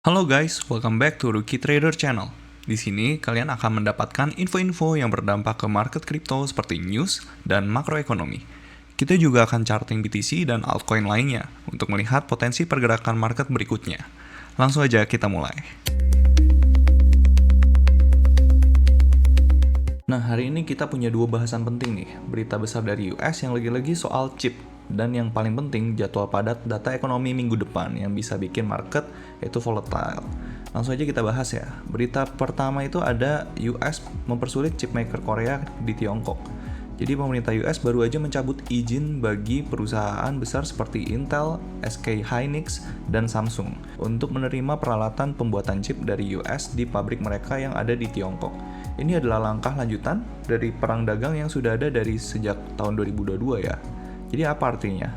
Halo guys, welcome back to Rookie Trader Channel. Di sini kalian akan mendapatkan info-info yang berdampak ke market kripto seperti news dan makroekonomi. Kita juga akan charting BTC dan altcoin lainnya untuk melihat potensi pergerakan market berikutnya. Langsung aja kita mulai. Nah, hari ini kita punya dua bahasan penting nih. Berita besar dari US yang lagi-lagi soal chip. Dan yang paling penting, jadwal padat data ekonomi minggu depan yang bisa bikin market itu volatile. Langsung aja kita bahas ya. Berita pertama itu ada US mempersulit chipmaker Korea di Tiongkok. Jadi pemerintah US baru aja mencabut izin bagi perusahaan besar seperti Intel, SK Hynix, dan Samsung untuk menerima peralatan pembuatan chip dari US di pabrik mereka yang ada di Tiongkok. Ini adalah langkah lanjutan dari perang dagang yang sudah ada dari sejak tahun 2022 ya. Jadi apa artinya?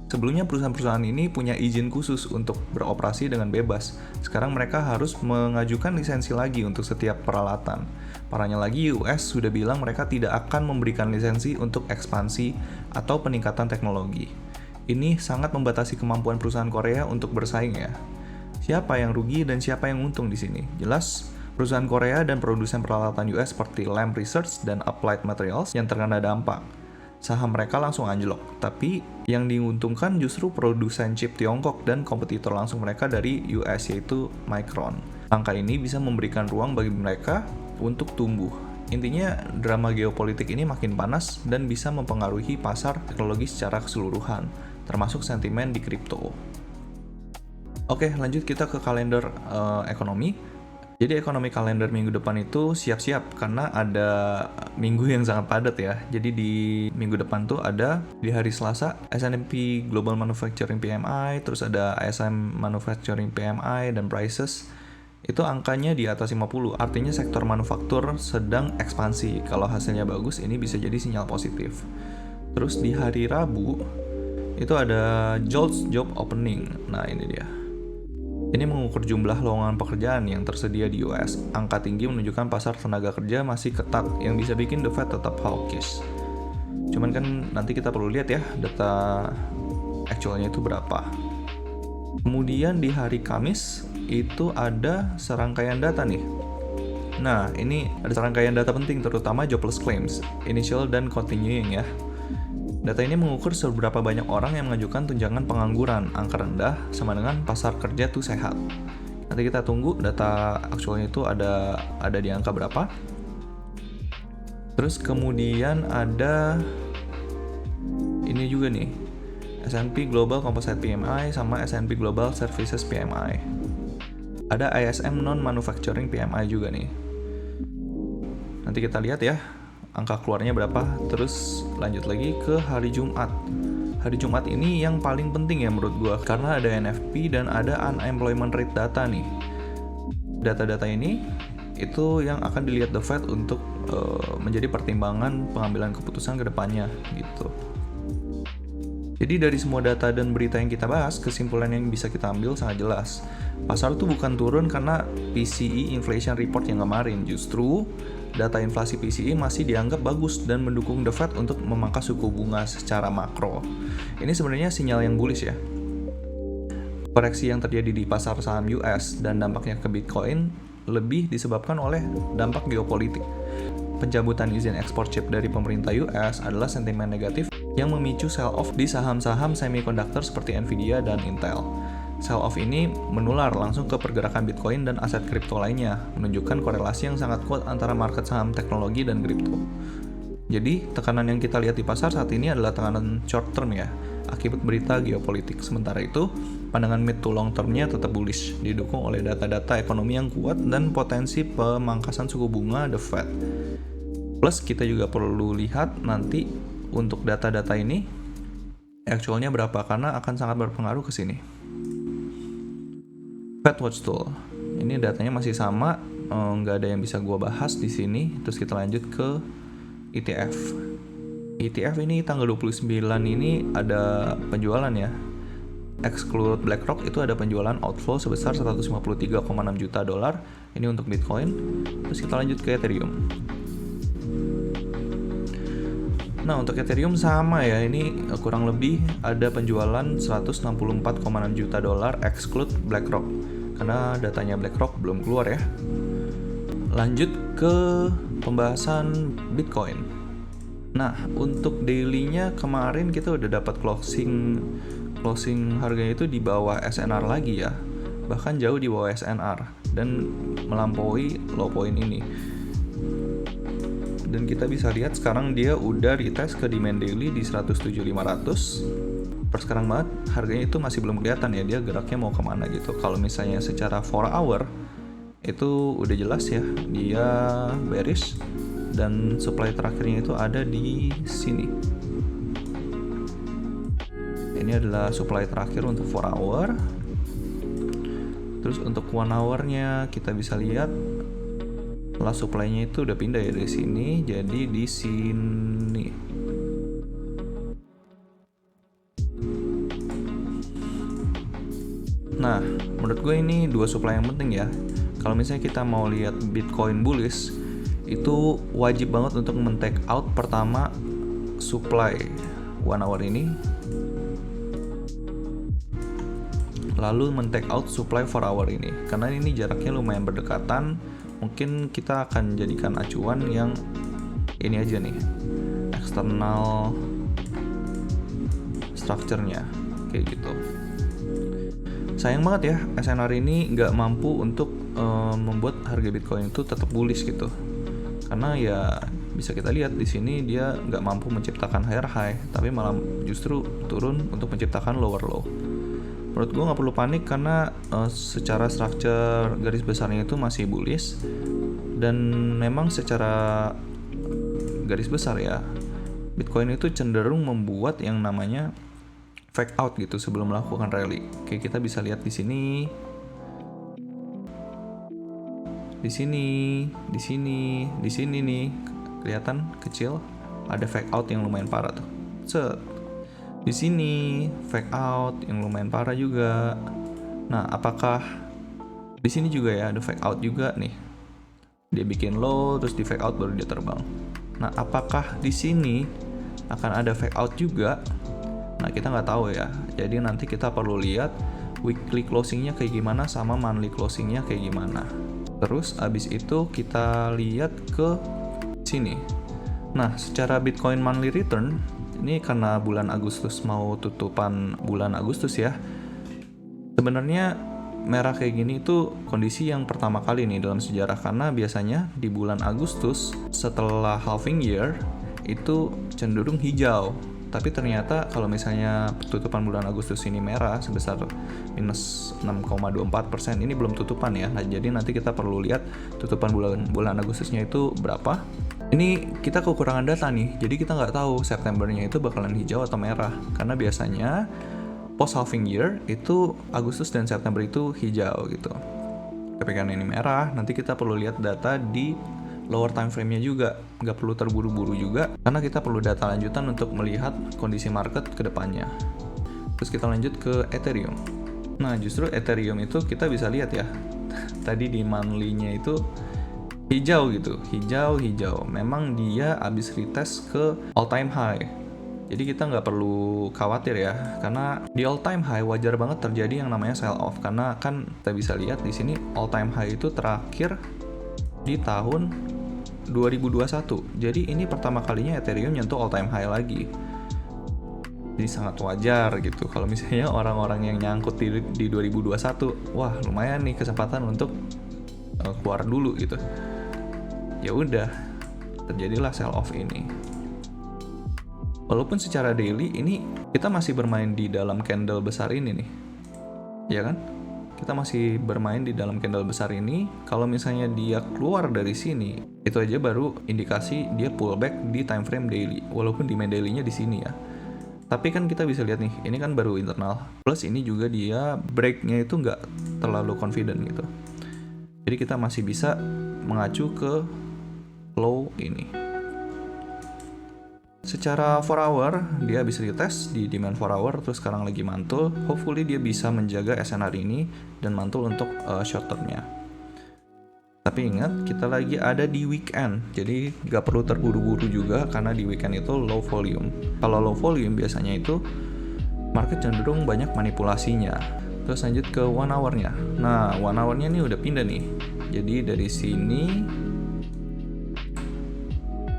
Sebelumnya perusahaan-perusahaan ini punya izin khusus untuk beroperasi dengan bebas. Sekarang mereka harus mengajukan lisensi lagi untuk setiap peralatan. Parahnya lagi, US sudah bilang mereka tidak akan memberikan lisensi untuk ekspansi atau peningkatan teknologi. Ini sangat membatasi kemampuan perusahaan Korea untuk bersaing ya. Siapa yang rugi dan siapa yang untung di sini? Jelas, perusahaan Korea dan produsen peralatan US seperti Lam Research dan Applied Materials yang terkena dampak. Saham mereka langsung anjlok, tapi yang diuntungkan justru produsen chip Tiongkok dan kompetitor langsung mereka dari US yaitu Micron. Langkah ini bisa memberikan ruang bagi mereka untuk tumbuh. Intinya, drama geopolitik ini makin panas dan bisa mempengaruhi pasar teknologi secara keseluruhan, termasuk sentimen di kripto. Oke, lanjut kita ke kalender ekonomi. Jadi ekonomi kalender minggu depan itu siap-siap karena ada minggu yang sangat padat ya. Jadi di minggu depan tuh ada di hari Selasa S&P Global Manufacturing PMI, terus ada ISM Manufacturing PMI dan prices. Itu angkanya di atas 50, artinya sektor manufaktur sedang ekspansi. Kalau hasilnya bagus, ini bisa jadi sinyal positif. Terus di hari Rabu itu ada JOLTS Job Opening. Nah, ini dia. Ini mengukur jumlah lowongan pekerjaan yang tersedia di US. Angka tinggi menunjukkan pasar tenaga kerja masih ketat, yang bisa bikin The Fed tetap hawkish. Cuman kan nanti kita perlu lihat ya, data actualnya itu berapa. Kemudian di hari Kamis, itu ada serangkaian data nih. Nah, ini ada serangkaian data penting, terutama jobless claims, initial dan continuing ya. Data ini mengukur seberapa banyak orang yang mengajukan tunjangan pengangguran. Angka rendah sama dengan pasar kerja tuh sehat. Nanti kita tunggu data aktualnya itu ada di angka berapa. Terus kemudian ada ini juga nih, S&P Global Composite PMI sama S&P Global Services PMI. Ada ISM Non-Manufacturing PMI juga nih. Nanti kita lihat ya angka keluarnya berapa. Terus lanjut lagi ke hari Jumat. Hari Jumat ini yang paling penting ya menurut gua, karena ada NFP dan ada unemployment rate data nih. Data-data ini itu yang akan dilihat The Fed untuk menjadi pertimbangan pengambilan keputusan ke depannya gitu. Jadi dari semua data dan berita yang kita bahas, kesimpulan yang bisa kita ambil sangat jelas. Pasar tuh bukan turun karena PCE inflation report yang kemarin, justru data inflasi PCE masih dianggap bagus dan mendukung The Fed untuk memangkas suku bunga secara makro. Ini sebenarnya sinyal yang bullish ya. Koreksi yang terjadi di pasar saham US dan dampaknya ke Bitcoin lebih disebabkan oleh dampak geopolitik. Pencabutan izin ekspor chip dari pemerintah US adalah sentimen negatif yang memicu sell-off di saham-saham semiconductor seperti Nvidia dan Intel. Sell-off ini menular langsung ke pergerakan Bitcoin dan aset kripto lainnya, menunjukkan korelasi yang sangat kuat antara market saham teknologi dan kripto. Jadi, tekanan yang kita lihat di pasar saat ini adalah tekanan short term ya, akibat berita geopolitik. Sementara itu, pandangan mid to long termnya tetap bullish, didukung oleh data-data ekonomi yang kuat dan potensi pemangkasan suku bunga The Fed. Plus, kita juga perlu lihat nanti untuk data-data ini actualnya berapa, karena akan sangat berpengaruh ke sini. Fed Watch Tool. Ini datanya masih sama, nggak ada yang bisa gua bahas di sini. Terus kita lanjut ke ETF. ETF ini tanggal 29 ini ada penjualan ya. Exclude BlackRock itu ada penjualan outflow sebesar 153,6 juta dolar. Ini untuk Bitcoin. Terus kita lanjut ke Ethereum. Nah, untuk Ethereum sama ya, ini kurang lebih ada penjualan 164,6 juta dolar exclude BlackRock. karena datanya BlackRock belum keluar ya. Lanjut ke pembahasan Bitcoin. Nah, untuk daily-nya kemarin kita udah dapat closing harganya itu di bawah SNR lagi ya. Bahkan jauh di bawah SNR dan melampaui low point ini. Dan kita bisa lihat sekarang dia udah retest ke demand daily di 107.500. Per sekarang banget harganya itu masih belum kelihatan ya dia geraknya mau kemana gitu. Kalau misalnya secara 4 hour itu udah jelas ya dia bearish dan supply terakhirnya itu ada di sini. Ini adalah supply terakhir untuk 4 hour. Terus untuk 1 hour-nya kita bisa lihat last supply-nya itu udah pindah ya dari sini jadi di sini. Nah, menurut gue ini dua supply yang penting ya. Kalau misalnya kita mau lihat Bitcoin bullish, itu wajib banget untuk men-take out pertama supply 1 hour ini. Lalu men-take out supply 4 hour ini. Karena ini jaraknya lumayan berdekatan, mungkin kita akan jadikan acuan yang ini aja nih. External structure-nya kayak gitu. Sayang banget ya, SNR ini nggak mampu untuk membuat harga Bitcoin itu tetap bullish gitu. Karena ya bisa kita lihat di sini dia nggak mampu menciptakan higher high, tapi malah justru turun untuk menciptakan lower low. Menurut gue nggak perlu panik karena secara structure garis besarnya itu masih bullish dan memang secara garis besar ya Bitcoin itu cenderung membuat yang namanya fake out gitu sebelum melakukan rally. Kayak kita bisa lihat di sini, di sini nih kelihatan kecil ada fake out yang lumayan parah tuh. Set. Di sini fake out yang lumayan parah juga. Nah, apakah di sini juga ya ada fake out juga nih? Dia bikin low terus di fake out baru dia terbang. Nah, apakah di sini akan ada fake out juga? Nah, kita nggak tahu ya. Jadi nanti kita perlu lihat weekly closingnya kayak gimana sama monthly closingnya kayak gimana. Terus abis itu kita lihat ke sini. Nah, secara Bitcoin monthly return ini karena bulan Agustus mau tutupan bulan Agustus ya. Sebenarnya merah kayak gini itu kondisi yang pertama kali nih dalam sejarah karena biasanya di bulan Agustus setelah halving year itu cenderung hijau. Tapi ternyata kalau misalnya tutupan bulan Agustus ini merah sebesar minus 6,24%, ini belum tutupan ya. Nah, jadi nanti kita perlu lihat tutupan bulan Agustusnya itu berapa. Ini kita kekurangan data nih, jadi kita nggak tahu Septembernya itu bakalan hijau atau merah. Karena biasanya post halving year itu Agustus dan September itu hijau gitu. Tapi karena ini merah, nanti kita perlu lihat data di lower time frame-nya juga, nggak perlu terburu-buru juga karena kita perlu data lanjutan untuk melihat kondisi market ke depannya. Terus kita lanjut ke Ethereum. Nah, justru Ethereum itu kita bisa lihat ya tadi di monthly-nya itu hijau gitu, hijau. Memang dia habis retest ke all time high. Jadi kita nggak perlu khawatir ya, karena di all time high wajar banget terjadi yang namanya sell off karena kan kita bisa lihat di sini all time high itu terakhir di tahun 2021. Jadi ini pertama kalinya Ethereum nyentuh all time high lagi. Jadi sangat wajar gitu kalau misalnya orang-orang yang nyangkut di 2021, wah lumayan nih kesempatan untuk keluar dulu gitu. Ya udah, terjadilah sell off ini. Walaupun secara daily ini kita masih bermain di dalam candle besar ini nih. Ya kan? Kita masih bermain di dalam candle besar ini. Kalau misalnya dia keluar dari sini, itu aja baru indikasi dia pullback di time frame daily. Walaupun demand daily-nya di sini ya. Tapi kan kita bisa lihat nih, ini kan baru internal. Plus ini juga dia break-nya itu nggak terlalu confident gitu. Jadi kita masih bisa mengacu ke low ini. Secara 4 hour, dia habis retest di demand 4 hour, terus sekarang lagi mantul. Hopefully dia bisa menjaga SNR ini dan mantul untuk short term-nya. Tapi ingat, kita lagi ada di weekend, jadi nggak perlu terburu-buru juga karena di weekend itu low volume. Kalau low volume biasanya itu market cenderung banyak manipulasinya. Terus lanjut ke 1 hour-nya. Nah, 1 hour-nya nih udah pindah nih. Jadi dari sini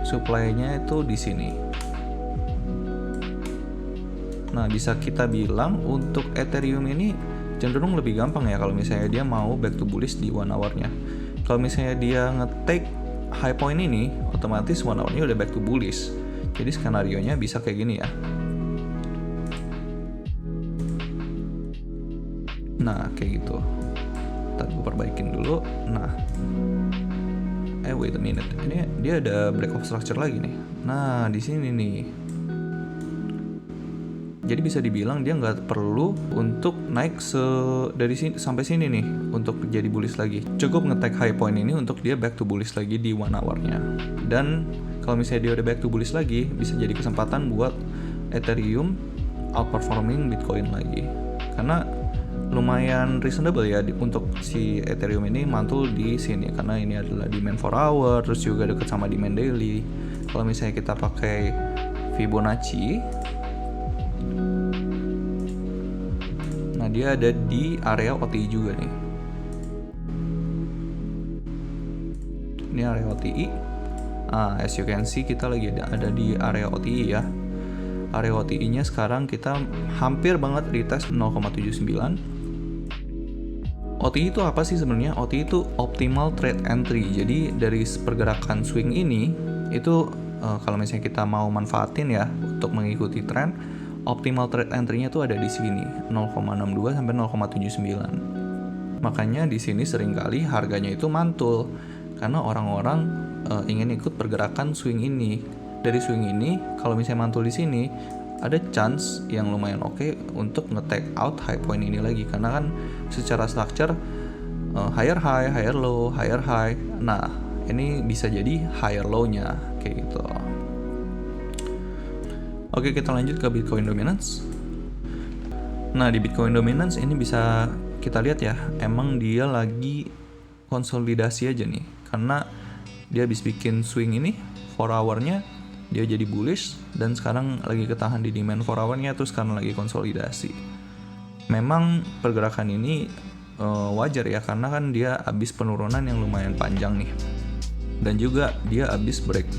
supply-nya itu di sini. Nah, bisa kita bilang untuk Ethereum ini cenderung lebih gampang ya kalau misalnya dia mau back to bullish di 1 hour-nya. Kalau misalnya dia nge-take high point ini, otomatis 1 hour-nya udah back to bullish. Jadi skenario-nya bisa kayak gini ya. Nah, kayak gitu. Ntar gue perbaikin dulu. Nah, wait a minute. Ini dia ada break of structure lagi nih. Nah, di sini nih. Jadi bisa dibilang dia nggak perlu untuk naik dari sini sampai sini nih untuk jadi bullish lagi. Cukup nge-take high point ini untuk dia back to bullish lagi di 1 hour-nya. Dan kalau misalnya dia udah back to bullish lagi, bisa jadi kesempatan buat Ethereum outperforming Bitcoin lagi. Karena lumayan reasonable ya untuk si Ethereum ini mantul di sini, karena ini adalah demand 4 hour, terus juga deket sama demand daily. Kalau misalnya kita pakai Fibonacci, nah dia ada di area OTI juga nih. Ini area OTI. As you can see kita lagi ada di area OTI ya. Area OTI-nya sekarang kita hampir banget retest 0,79. OTI itu apa sih sebenarnya? OTI itu optimal trade entry. Jadi dari pergerakan swing ini itu kalau misalnya kita mau manfaatin ya untuk mengikuti tren, optimal trade entry-nya tuh ada di sini 0,62 sampai 0,79. Makanya di sini seringkali harganya itu mantul karena orang-orang ingin ikut pergerakan swing ini. Dari swing ini kalau misalnya mantul di sini ada chance yang lumayan oke untuk nge-take out high point ini lagi, karena kan secara structure higher high, higher low, higher high. Nah, ini bisa jadi higher low-nya kayak gitu. Oke, kita lanjut ke Bitcoin Dominance. Nah, di Bitcoin Dominance ini bisa kita lihat ya, emang dia lagi konsolidasi aja nih, karena dia habis bikin swing ini 4 hour-nya dia jadi bullish, dan sekarang lagi ketahan di demand 4 hour-nya, terus sekarang lagi konsolidasi. Memang pergerakan ini wajar ya, karena kan dia habis penurunan yang lumayan panjang nih, dan juga dia habis break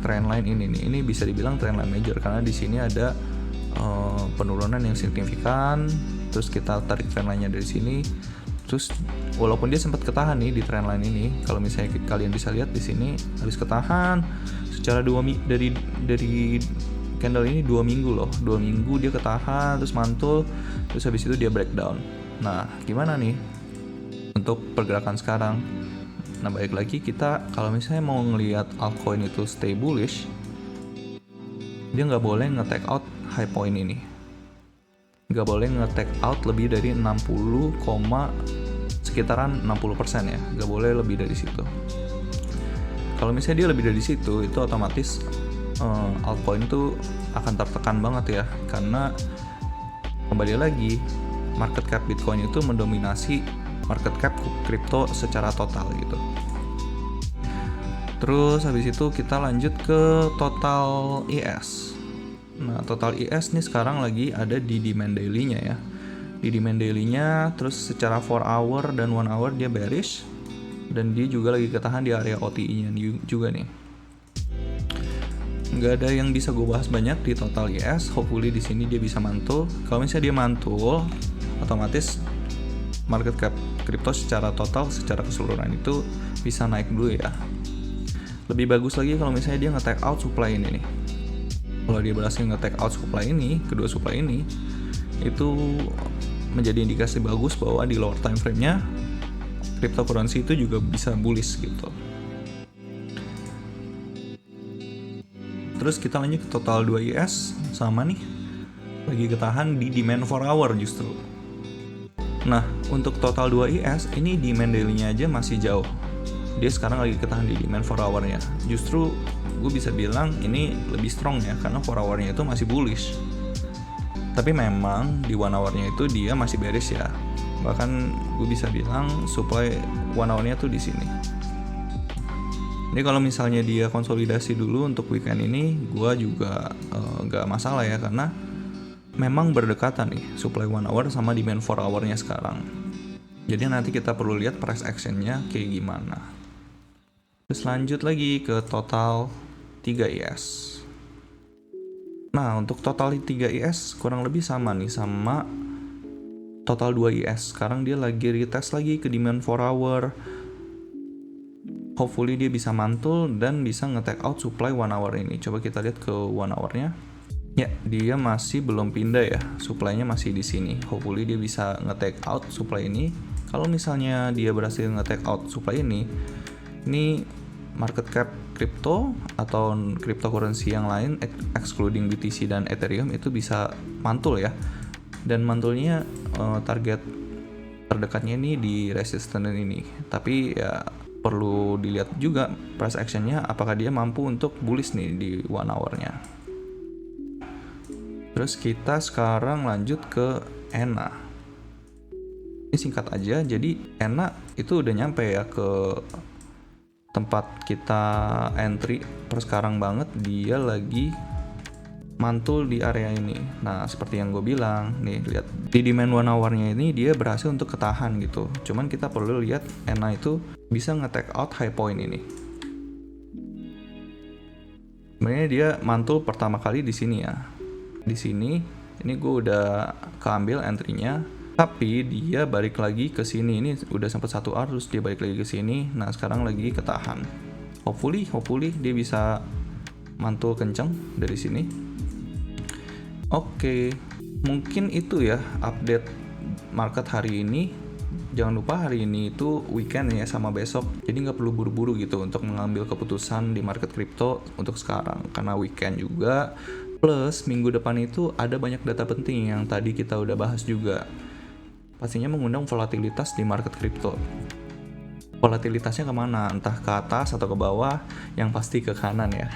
trendline ini nih. Ini bisa dibilang trendline major karena di sini ada penurunan yang signifikan. Terus kita tarik trendline-nya dari sini. Terus walaupun dia sempat ketahan nih di trendline ini, kalau misalnya kalian bisa lihat di sini habis ketahan secara dari candle ini 2 minggu loh. 2 minggu dia ketahan terus mantul, terus habis itu dia breakdown. Nah, gimana nih untuk pergerakan sekarang? Nah, balik lagi kita kalau misalnya mau ngelihat altcoin itu stay bullish, dia nggak boleh nge-take out high point ini. Nggak boleh nge-take out lebih dari sekitaran 60% ya. Nggak boleh lebih dari situ. Kalau misalnya dia lebih dari situ, itu otomatis altcoin itu akan tertekan banget ya. Karena kembali lagi, market cap Bitcoin itu mendominasi market cap kripto secara total gitu. Terus habis itu kita lanjut ke total ES. Nah, total ES nih sekarang lagi ada di demand daily-nya ya. Di demand daily-nya, terus secara 4 hour dan 1 hour dia bearish, dan dia juga lagi ketahan di area OTI-nya juga nih. Nggak ada yang bisa gue bahas banyak di total ES. Hopefully di sini dia bisa mantul. Kalau misalnya dia mantul, otomatis market cap kripto secara total, secara keseluruhan itu bisa naik dulu ya. Lebih bagus lagi kalau misalnya dia nge-take out supply ini nih. Kalau dia berhasil nge-take out supply ini, kedua supply ini, itu menjadi indikasi bagus bahwa di lower time frame-nya cryptocurrency itu juga bisa bullish gitu. Terus kita lanjut ke total 2 ES, sama nih lagi ketahan di demand 4 hour justru. Nah, untuk total 2 ES ini demand daily-nya aja masih jauh. Dia sekarang lagi ketahan di demand 4 hour-nya. Justru gue bisa bilang ini lebih strong ya, karena 4 hour-nya itu masih bullish. Tapi memang di 1 hour-nya itu dia masih bearish ya. Bahkan gue bisa bilang supply 1 hour-nya tuh di sini. Jadi kalau misalnya dia konsolidasi dulu untuk weekend ini, gue juga gak masalah ya, karena memang berdekatan nih, supply 1 hour sama demand 4 hour-nya sekarang. Jadi nanti kita perlu lihat price action-nya kayak gimana. Terus lanjut lagi ke total 3 IS. Nah, untuk total 3 IS kurang lebih sama nih sama total 2 IS. Sekarang dia lagi retest lagi ke demand 4 hour. Hopefully dia bisa mantul dan bisa nge-take out supply 1 hour ini. Coba kita lihat ke 1 hour-nya. Ya, dia masih belum pindah ya. Supply-nya masih di sini. Hopefully dia bisa nge-take out supply ini. Kalau misalnya dia berhasil nge-take out supply ini market cap crypto atau cryptocurrency yang lain excluding BTC dan Ethereum itu bisa mantul ya. Dan mantulnya target terdekatnya ini di resistance ini. Tapi ya perlu dilihat juga price action-nya apakah dia mampu untuk bullish nih di 1 hour-nya. Terus kita sekarang lanjut ke ENA. Ini singkat aja, jadi ENA itu udah nyampe ya ke tempat kita entry per sekarang banget. Dia lagi mantul di area ini. Nah, seperti yang gue bilang, nih lihat di demand 1 hour-nya ini dia berhasil untuk ketahan gitu. Cuman kita perlu lihat ENA itu bisa nge-take out high point ini. Sebenarnya dia mantul pertama kali di sini ya. Di sini, ini gue udah keambil entry-nya, tapi dia balik lagi ke sini. Ini udah sempat 1 hour terus dia balik lagi ke sini. Nah, sekarang lagi ketahan. Hopefully dia bisa mantul kenceng dari sini. Oke, mungkin itu ya update market hari ini. Jangan lupa hari ini itu weekend ya sama besok, jadi nggak perlu buru-buru gitu untuk mengambil keputusan di market crypto untuk sekarang karena weekend juga. Plus minggu depan itu ada banyak data penting yang tadi kita udah bahas juga. Pastinya mengundang volatilitas di market crypto. Volatilitasnya kemana? Entah ke atas atau ke bawah, yang pasti ke kanan ya.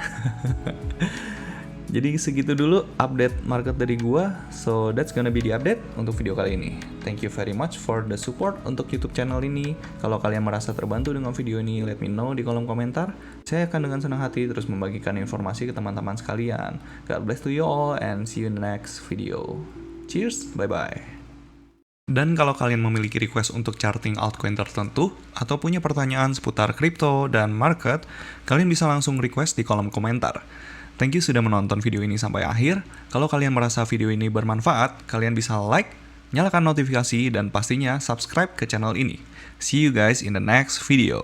Jadi segitu dulu update market dari gua. So that's gonna be the update untuk video kali ini. Thank you very much for the support untuk YouTube channel ini. Kalau kalian merasa terbantu dengan video ini, let me know di kolom komentar. Saya akan dengan senang hati terus membagikan informasi ke teman-teman sekalian. God bless to you all and see you in the next video. Cheers, bye-bye. Dan kalau kalian memiliki request untuk charting altcoin tertentu atau punya pertanyaan seputar kripto dan market, kalian bisa langsung request di kolom komentar. Thank you sudah menonton video ini sampai akhir. Kalau kalian merasa video ini bermanfaat, kalian bisa like, nyalakan notifikasi, dan pastinya subscribe ke channel ini. See you guys in the next video.